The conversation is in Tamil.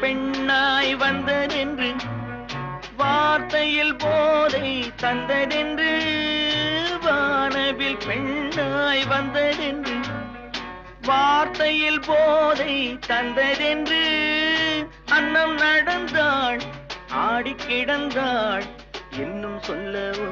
பெண்ணாய் வந்ததென்று வார்த்தையில் போதை தந்ததென்று வானவில் பெண்ணாய் வந்ததென்று வார்த்தையில் போதை தந்ததென்று அன்னம் நடந்தாள் ஆடி கிடந்தாள் இன்னும் சொல்லவோ